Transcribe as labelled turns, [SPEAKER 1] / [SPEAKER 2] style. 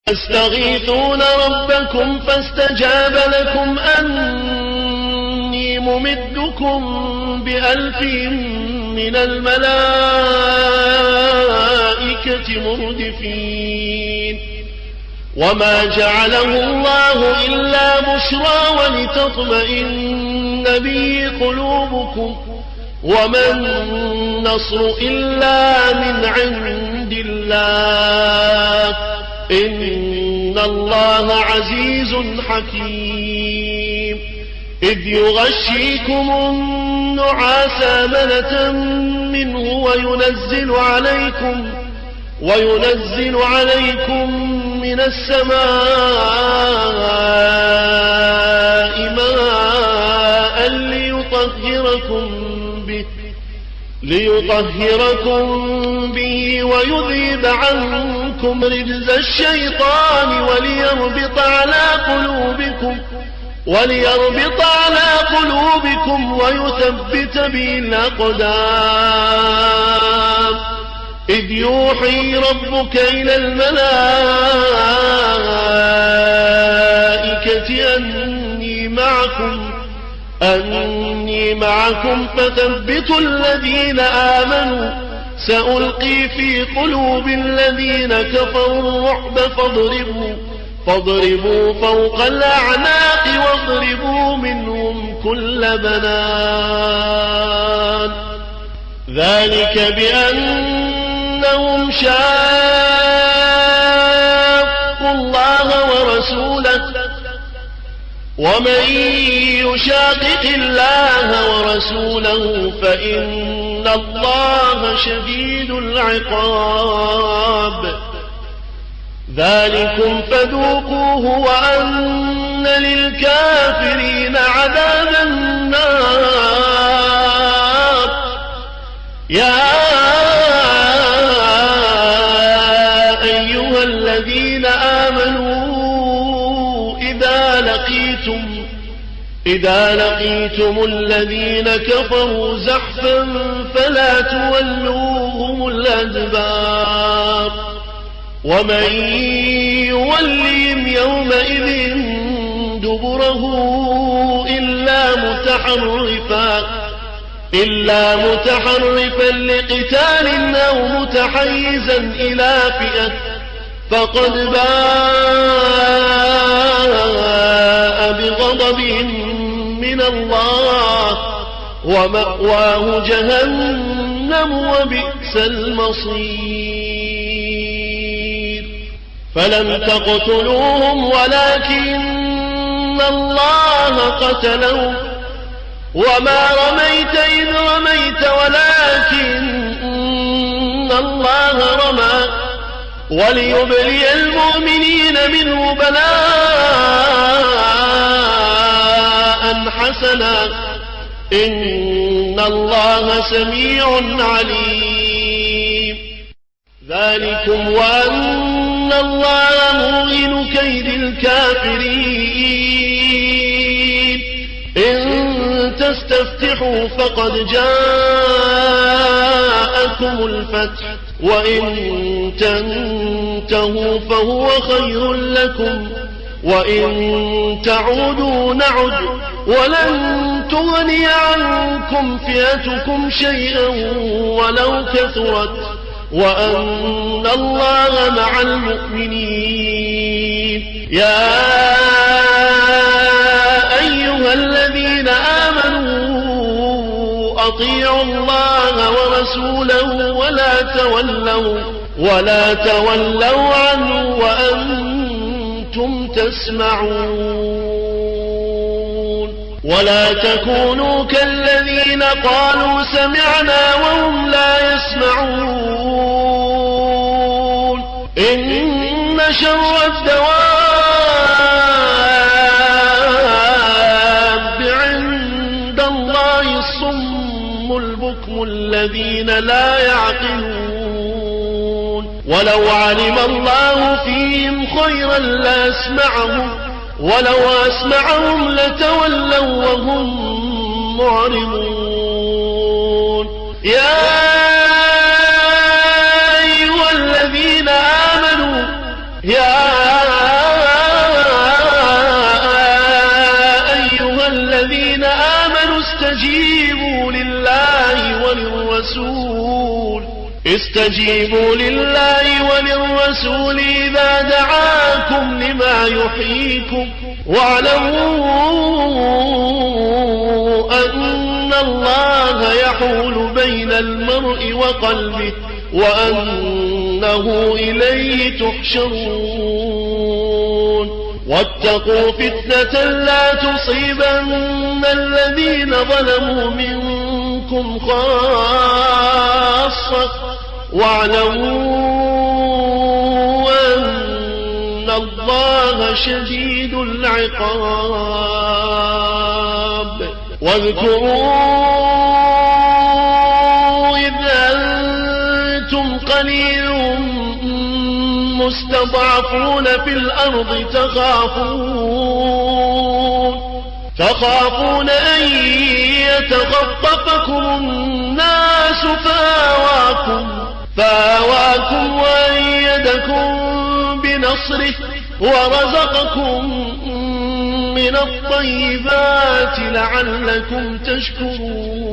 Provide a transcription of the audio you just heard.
[SPEAKER 1] تستغيثون ربكم فاستجاب لكم أني ممدكم ب1000 من الملائكة مردفين وما جعله الله إلا بشرى ولتطمئن به قلوبكم وما النصر إلا من عند الله إن الله عزيز حكيم إذ يغشيكم النعاس أمنة منه وينزل عليكم من السماء ماء ليطهركم به ويذيب عنكم رجز الشيطان وليربط على قلوبكم ويثبت به الأقدام إذ يوحي ربك إلى الملائكة أني معكم فثبتوا الذين آمنوا سألقي في قلوب الذين كفروا الرعب فاضربوا فوق الأعناق واضربوا منهم كل بنان ذلك بأنهم شاقوا الله ورسوله ومن يشاقق الله ورسوله فإن الله شديد العقاب ذلكم فذوقوه وأن للكافرين عذاب النار يا أيها الذين آمنوا إذا لقيتم الذين كفروا زحفا فلا تولوهم الأدبار ومن يولهم يومئذ دبره إلا متحرفا لقتال أو متحيزا إلى فئة فقد باء بغضب من الله ومأواه جهنم وبئس المصير فلم تقتلوهم ولكن الله قتلهم وما رميت إذ رميت ولكن الله رمى وليبلي المؤمنين منه بلاء حسنا إن الله سميع عليم ذلكم وأن الله موهن كيد الكافرين إن تستفتحوا فقد جاءكم الفتح وإن تنتهوا فهو خير لكم وإن تعودوا نعد ولن تغني عنكم فئتكم شيئا ولو كثرت وأن الله مع المؤمنين يا أيها الذين آمنوا أطيعوا الله ورسوله ولا تولوا عنه وأنتم تسمعون ولا تكونوا كالذين قالوا سمعنا وهم لا يسمعون إن شر الدواب عند الله الصم البكم الذين لا يعقلون ولو علم الله فيهم خيرا لأسمعهم ولو أسمعهم لتولوا وهم معرضون يا أيها الذين آمنوا يا استجيبوا لله وللرسول إذا دعاكم لما يحييكم واعلموا أن الله يحول بين المرء وقلبه وأنه إليه تحشرون واتقوا فتنة لا تصيبن الذين ظلموا منكم خاصة واعلموا أن الله شديد العقاب واذكروا إذ أنتم قليل مستضعفون في الأرض تخافون أن يتخطفكم الناس فآواكم وأيدكم بنصره ورزقكم من الطيبات لعلكم تشكرون